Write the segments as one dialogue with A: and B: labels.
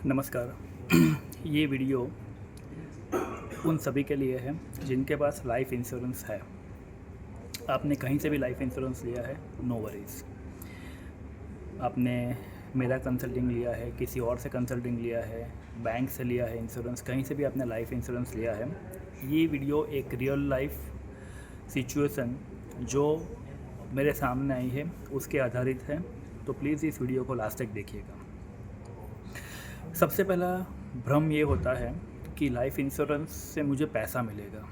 A: नमस्कार। ये वीडियो उन सभी के लिए है जिनके पास लाइफ इंश्योरेंस है। आपने कहीं से भी लाइफ इंश्योरेंस लिया है, नो वरीज़। आपने मेरा कंसल्टिंग लिया है, किसी और से कंसल्टिंग लिया है, बैंक से लिया है इंश्योरेंस, कहीं से भी आपने लाइफ इंश्योरेंस लिया है। ये वीडियो एक रियल लाइफ सिचुएशन जो मेरे सामने आई है उसके आधारित है, तो प्लीज़ इस वीडियो को लास्ट तक देखिएगा। सबसे पहला भ्रम ये होता है कि लाइफ इंश्योरेंस से मुझे पैसा मिलेगा,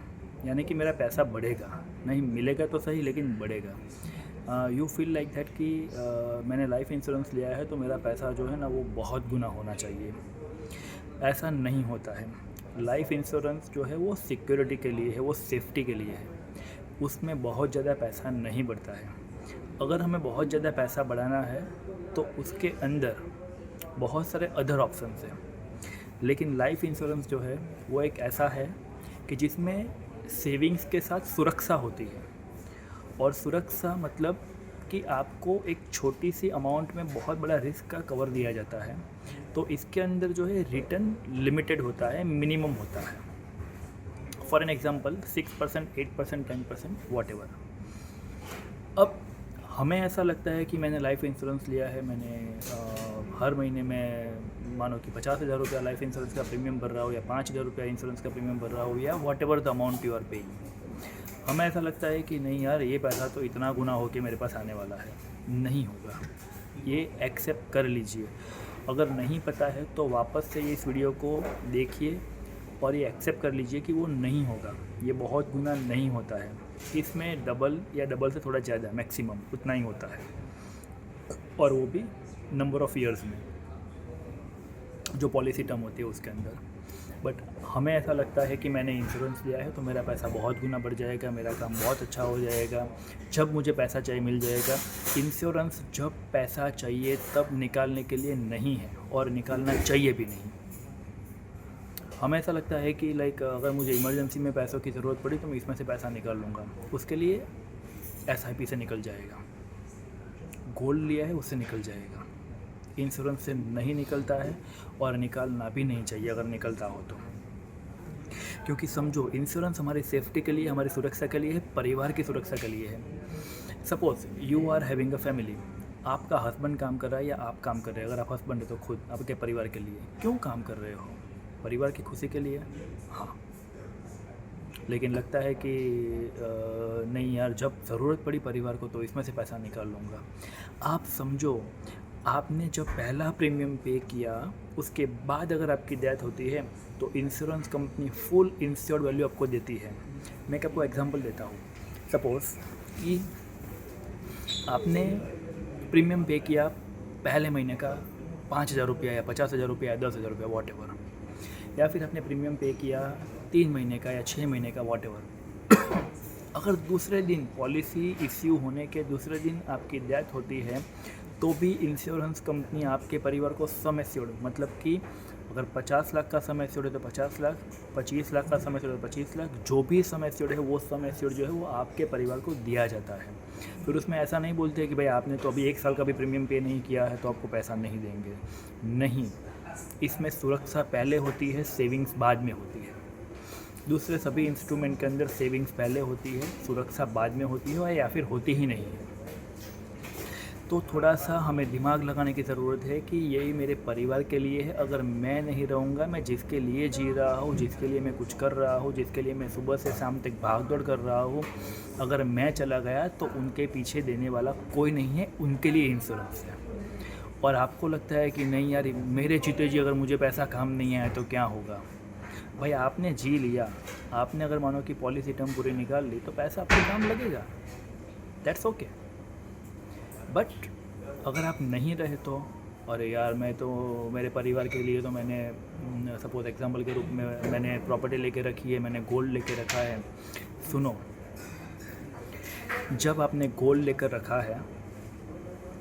A: यानी कि मेरा पैसा बढ़ेगा। नहीं, मिलेगा तो सही लेकिन बढ़ेगा। यू फील लाइक दैट कि मैंने लाइफ इंश्योरेंस लिया है तो मेरा पैसा जो है ना वो बहुत गुना होना चाहिए। ऐसा नहीं होता है। लाइफ इंश्योरेंस जो है वो सिक्योरिटी के लिए है, वो सेफ्टी के लिए है। उसमें बहुत ज़्यादा पैसा नहीं बढ़ता है। अगर हमें बहुत ज़्यादा पैसा बढ़ाना है तो उसके अंदर बहुत सारे अदर ऑप्शंस हैं, लेकिन लाइफ इंश्योरेंस जो है वो एक ऐसा है कि जिसमें सेविंग्स के साथ सुरक्षा होती है। और सुरक्षा मतलब कि आपको एक छोटी सी अमाउंट में बहुत बड़ा रिस्क का कवर दिया जाता है। तो इसके अंदर जो है रिटर्न लिमिटेड होता है, मिनिमम होता है। For an example 6%, 8%, 10%, what ever. अब हमें ऐसा लगता है कि मैंने लाइफ इंश्योरेंस लिया है, मैंने हर महीने में मानो कि 50,000 रुपया लाइफ इंश्योरेंस का प्रीमियम भर रहा हो, या 5,000 रुपया इंश्योरेंस का प्रीमियम भर रहा हो, या whatever the amount you are paying. हमें ऐसा लगता है कि नहीं यार, ये पैसा तो इतना गुना हो के मेरे पास आने वाला है। नहीं होगा, ये एक्सेप्ट कर लीजिए। अगर नहीं पता है तो वापस से इस वीडियो को देखिए और ये एक्सेप्ट कर लीजिए कि वो नहीं होगा, ये बहुत गुना नहीं होता है। इसमें डबल या डबल से थोड़ा ज़्यादा, मैक्सिमम उतना ही होता है, और वो भी नंबर ऑफ़ ईयर्स में जो पॉलिसी टर्म होती है उसके अंदर। बट हमें ऐसा लगता है कि मैंने इंश्योरेंस लिया है तो मेरा पैसा बहुत गुना बढ़ जाएगा, मेरा काम बहुत अच्छा हो जाएगा, जब मुझे पैसा चाहिए मिल जाएगा। इंश्योरेंस जब पैसा चाहिए तब निकालने के लिए नहीं है, और निकालना चाहिए भी नहीं। हमें ऐसा लगता है कि अगर मुझे इमरजेंसी में पैसों की ज़रूरत पड़ी तो मैं इसमें से पैसा निकाल लूँगा, उसके लिए SIP से निकल जाएगा, गोल्ड लिया है उससे निकल जाएगा। इंश्योरेंस से नहीं निकलता है, और निकालना भी नहीं चाहिए अगर निकलता हो तो। क्योंकि समझो, इंश्योरेंस हमारी सेफ्टी के लिए, हमारी सुरक्षा के लिए है, परिवार की सुरक्षा के लिए है। Suppose you are having a family, आपका हस्बैंड काम कर रहा है या आप काम कर रहे हैं। अगर आप हस्बैंड है तो खुद आपके परिवार के लिए क्यों काम कर रहे हो? परिवार की खुशी के लिए। हाँ, लेकिन लगता है कि नहीं यार, जब ज़रूरत पड़ी परिवार को तो इसमें से पैसा निकाल लूँगा। आप समझो, आपने जब पहला प्रीमियम पे किया उसके बाद अगर आपकी डेथ होती है तो insurance company full insured value आपको देती है। मैं आपको एग्जांपल देता हूँ। सपोज़ कि आपने प्रीमियम पे किया पहले महीने का 5,000 रुपया या 50,000 रुपया या 10,000 रुपया, वॉट एवर। या फिर आपने प्रीमियम पे किया 3 महीने का या 6 महीने का, वॉट एवर। अगर दूसरे दिन, पॉलिसी इश्यू होने के दूसरे दिन आपकी डेथ होती है तो भी इंश्योरेंस कंपनी आपके परिवार को सम एश्योर्ड, मतलब कि अगर 50 लाख का सम एश्योर्ड है तो 50 लाख, 25 लाख का सम एश्योर्ड है तो 25 लाख, जो भी सम एश्योर्ड है वो सम एश्योर्ड जो है वो आपके परिवार को दिया जाता है। फिर उसमें ऐसा नहीं बोलते कि भाई आपने तो अभी 1 साल का भी प्रीमियम पे नहीं किया है तो आपको पैसा नहीं देंगे। नहीं, इसमें सुरक्षा पहले होती है, सेविंग्स बाद में होती है। दूसरे सभी इंस्ट्रूमेंट के अंदर सेविंग्स पहले होती है, सुरक्षा बाद में होती है, या फिर होती ही नहीं है। तो थोड़ा सा हमें दिमाग लगाने की ज़रूरत है कि यही मेरे परिवार के लिए है। अगर मैं नहीं रहूँगा, मैं जिसके लिए जी रहा हूँ, जिसके लिए मैं कुछ कर रहा हूँ, जिसके लिए मैं सुबह से शाम तक भाग दौड़ कर रहा हूँ, अगर मैं चला गया तो उनके पीछे देने वाला कोई नहीं है, उनके लिए इंश्योरेंस है। और आपको लगता है कि नहीं यार, मेरे जीते जी अगर मुझे पैसा काम नहीं आया तो क्या होगा? भाई आपने जी लिया, आपने अगर मानो कि पॉलिसी टर्म पूरी निकाल ली तो पैसा आपके काम लगेगा, दैट्स ओके। बट अगर आप नहीं रहे तो, अरे यार मैं तो मेरे परिवार के लिए तो मैंने सपोज एग्जांपल के रूप में मैंने प्रॉपर्टी लेके रखी है, मैंने गोल्ड लेके रखा है। सुनो, जब आपने गोल्ड लेकर रखा है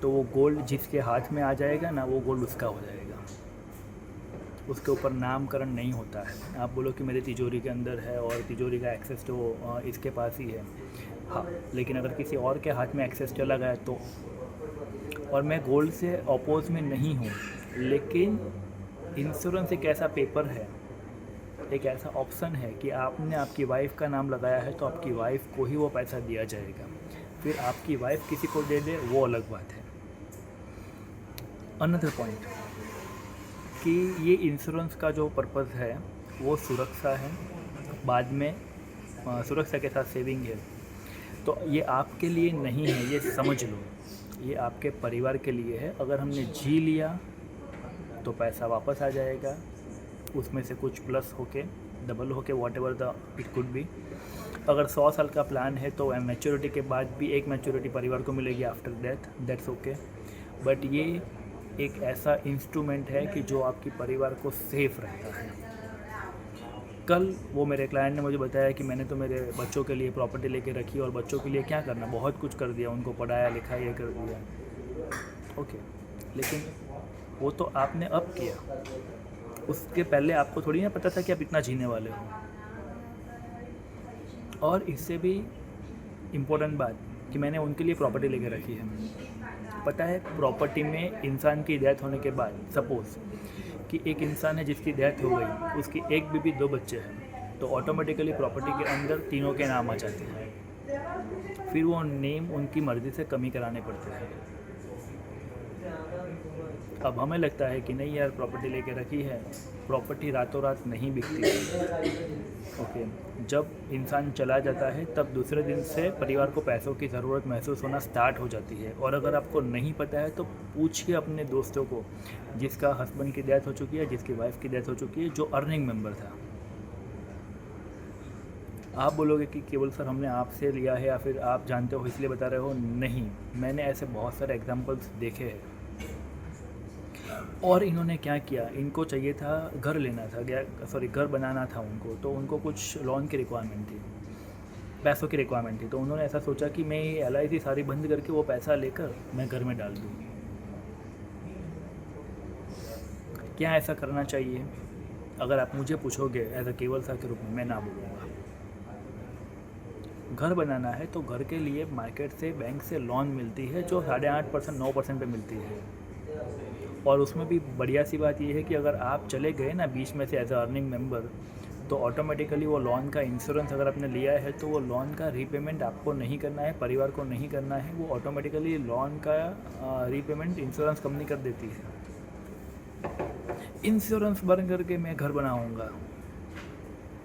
A: तो वो गोल्ड जिसके हाथ में आ जाएगा ना, वो गोल्ड उसका हो जाएगा। उसके ऊपर नामकरण नहीं होता है। आप बोलो कि मेरी तिजोरी के अंदर है और तिजोरी का एक्सेस तो इसके पास ही है, हाँ, लेकिन अगर किसी और के हाथ में एक्सेस चला गया तो, और मैं गोल्ड से अपोज में नहीं हूँ, लेकिन इंश्योरेंस एक ऐसा पेपर है, एक ऐसा ऑप्शन है कि आपने आपकी वाइफ का नाम लगाया है तो आपकी वाइफ को ही वो पैसा दिया जाएगा। फिर आपकी वाइफ किसी को दे दे वो अलग बात है। अनदर पॉइंट कि ये इंश्योरेंस का जो पर्पज़ है वो सुरक्षा है, बाद में सुरक्षा के साथ सेविंग है। तो ये आपके लिए नहीं है, ये समझ लो, ये आपके परिवार के लिए है। अगर हमने जी लिया तो पैसा वापस आ जाएगा, उसमें से कुछ प्लस होके डबल होके what ever the it could be. अगर 100 साल का प्लान है तो मैच्योरिटी के बाद भी एक मैच्योरिटी परिवार को मिलेगी after death, that's okay. But ये एक ऐसा इंस्ट्रूमेंट है कि जो आपकी परिवार को सेफ रहता है। कल वो मेरे क्लाइंट ने मुझे बताया कि मैंने तो मेरे बच्चों के लिए प्रॉपर्टी लेके रखी और बच्चों के लिए क्या करना, बहुत कुछ कर दिया, उनको पढ़ाया लिखाया ये कर दिया। ओके, लेकिन वो तो आपने अब किया, उसके पहले आपको थोड़ी ना पता था कि आप इतना जीने वाले हो। और इससे भी इम्पोर्टेंट बात कि मैंने उनके लिए प्रॉपर्टी लेके रखी है। पता है, प्रॉपर्टी में इंसान की डेथ होने के बाद, सपोज़ कि एक इंसान है जिसकी डेथ हो गई, उसकी एक बीबी 2 बच्चे हैं, तो ऑटोमेटिकली प्रॉपर्टी के अंदर तीनों के नाम आ जाते हैं। फिर वो नेम उनकी मर्ज़ी से कमी कराने पड़ते हैं। अब हमें लगता है कि नहीं यार प्रॉपर्टी लेके रखी है, प्रॉपर्टी रातों रात नहीं बिकती है। ओके, जब इंसान चला जाता है तब दूसरे दिन से परिवार को पैसों की ज़रूरत महसूस होना स्टार्ट हो जाती है। और अगर आपको नहीं पता है तो पूछिए अपने दोस्तों को जिसका हस्बैंड की डेथ हो चुकी है, जिसकी वाइफ की डेथ हो चुकी है, जो अर्निंग मेंबर था। आप बोलोगे कि केवल सर हमने आपसे लिया है या फिर आप जानते हो इसलिए बता रहे हो। नहीं, मैंने ऐसे बहुत सारे एग्जाम्पल्स देखे हैं। और इन्होंने क्या किया, इनको चाहिए था घर लेना था, घर बनाना था उनको, तो उनको कुछ लोन की रिक्वायरमेंट थी, पैसों की रिक्वायरमेंट थी। तो उन्होंने ऐसा सोचा कि मैं ये LIC सारी बंद करके वो पैसा लेकर मैं घर में डाल दूँ। क्या ऐसा करना चाहिए? अगर आप मुझे पूछोगे एज अ केवल सर के रूप में, मैं ना बोलूँगा। घर बनाना है तो घर के लिए मार्केट से, बैंक से लोन मिलती है जो 8.5% 9% पे मिलती है। और उसमें भी बढ़िया सी बात यह है कि अगर आप चले गए ना बीच में से एज अ अर्निंग मेंबर, तो ऑटोमेटिकली वो लोन का इंश्योरेंस अगर आपने लिया है तो वो लोन का रीपेमेंट आपको नहीं करना है, परिवार को नहीं करना है। वो ऑटोमेटिकली लोन का रीपेमेंट इंश्योरेंस कंपनी कर देती है। इंश्योरेंस बन करके मैं घर बनाऊंगा,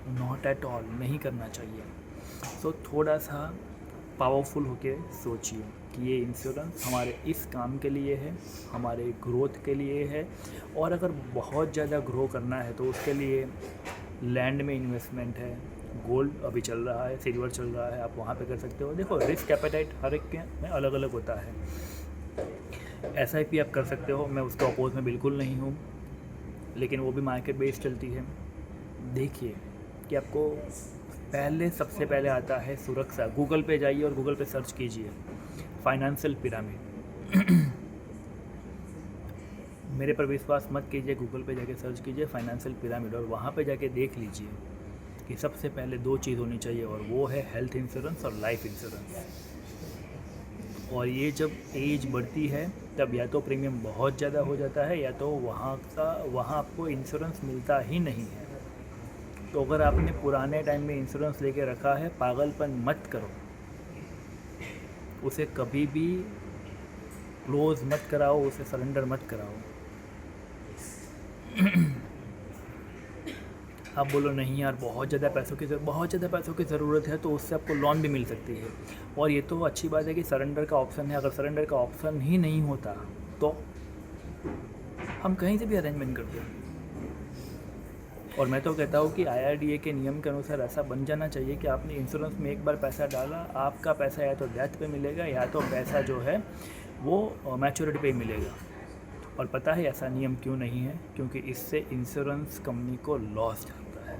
A: नॉट एट ऑल, नहीं करना चाहिए। तो थोड़ा सा पावरफुल होके सोचिए कि ये इंश्योरेंस हमारे इस काम के लिए है, हमारे ग्रोथ के लिए है। और अगर बहुत ज़्यादा ग्रो करना है तो उसके लिए लैंड में इन्वेस्टमेंट है, गोल्ड अभी चल रहा है, सिल्वर चल रहा है, आप वहाँ पे कर सकते हो। देखो, रिस्क एपेटाइट हर एक के में अलग अलग होता है। SIP आप कर सकते हो, मैं उसके अपोज में बिल्कुल नहीं हूँ, लेकिन वो भी मार्केट बेस्ड चलती है। देखिए कि आपको सबसे पहले आता है सुरक्षा। गूगल पे जाइए और गूगल पे सर्च कीजिए फाइनेंशियल पिरामिड। मेरे पर विश्वास मत कीजिए, गूगल पे जाके सर्च कीजिए फाइनेंशियल पिरामिड और वहाँ पे जाके देख लीजिए कि सबसे पहले 2 चीज़ होनी चाहिए, और वो है हेल्थ इंश्योरेंस और लाइफ इंश्योरेंस। और ये जब एज बढ़ती है तब या तो प्रीमियम बहुत ज़्यादा हो जाता है या तो वहाँ आपको इंश्योरेंस मिलता ही नहीं है। तो अगर आपने पुराने टाइम में इंश्योरेंस लेके रखा है, पागलपन मत करो, उसे कभी भी क्लोज मत कराओ, उसे सरेंडर मत कराओ। आप बोलो नहीं यार बहुत ज़्यादा पैसों की ज़रूरत है, तो उससे आपको लोन भी मिल सकती है। और ये तो अच्छी बात है कि सरेंडर का ऑप्शन है। अगर सरेंडर का ऑप्शन ही नहीं होता तो हम कहीं से भी अरेंजमेंट करते हैं। और मैं तो कहता हूँ कि IRDA के नियम के अनुसार ऐसा बन जाना चाहिए कि आपने इंश्योरेंस में एक बार पैसा डाला, आपका पैसा या तो डेथ पे मिलेगा या तो पैसा जो है वो मैच्योरिटी पे ही मिलेगा। और पता है ऐसा नियम क्यों नहीं है? क्योंकि इससे इंश्योरेंस कंपनी को लॉस जाता है।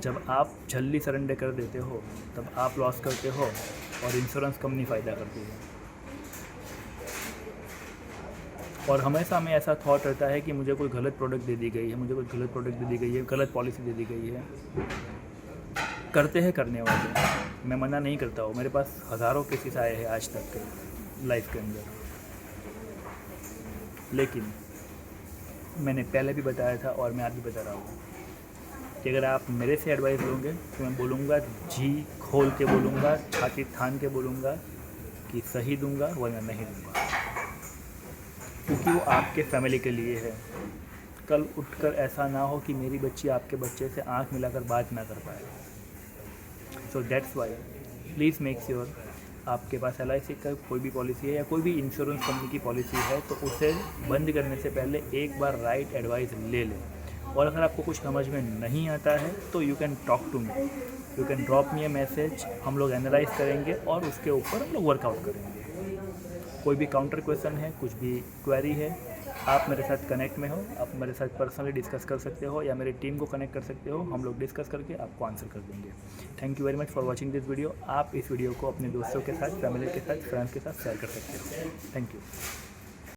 A: जब आप जल्दी सरेंडर कर देते हो तब आप लॉस करते हो और इंश्योरेंस कंपनी फ़ायदा करती है। और हमेशा हमें ऐसा थॉट रहता है कि मुझे कोई गलत प्रोडक्ट दे दी गई है, गलत पॉलिसी दे दी गई है। करते हैं करने वाले, मैं मना नहीं करता हूँ, मेरे पास हज़ारों केसेस आए हैं आज तक के लाइफ के अंदर। लेकिन मैंने पहले भी बताया था और मैं आज भी बता रहा हूँ कि अगर आप मेरे से एडवाइस लोगे तो मैं बोलूँगा, जी खोल के बोलूँगा, छाती थान के बोलूँगा कि सही दूंगा वरना नहीं दूंगा, क्योंकि वो आपके फैमिली के लिए है। कल उठकर ऐसा ना हो कि मेरी बच्ची आपके बच्चे से आंख मिलाकर बात ना कर पाए। So that's why please make sure आपके पास LIC का कोई भी पॉलिसी है या कोई भी इंश्योरेंस कंपनी की पॉलिसी है तो उसे बंद करने से पहले एक बार राइट एडवाइस ले लें। और अगर आपको कुछ समझ में नहीं आता है तो you can talk to me, you can drop me a message, हम लोग एनालाइज करेंगे और उसके ऊपर हम लोग वर्कआउट करेंगे। कोई भी काउंटर क्वेश्चन है, कुछ भी क्वेरी है, आप मेरे साथ कनेक्ट में हो, आप मेरे साथ पर्सनली डिस्कस कर सकते हो या मेरी टीम को कनेक्ट कर सकते हो, हम लोग डिस्कस करके आपको आंसर कर देंगे। Thank you very much for watching this video. आप इस वीडियो को अपने दोस्तों के साथ, फैमिली के साथ, फ्रेंड्स के साथ शेयर कर सकते हो। Thank you.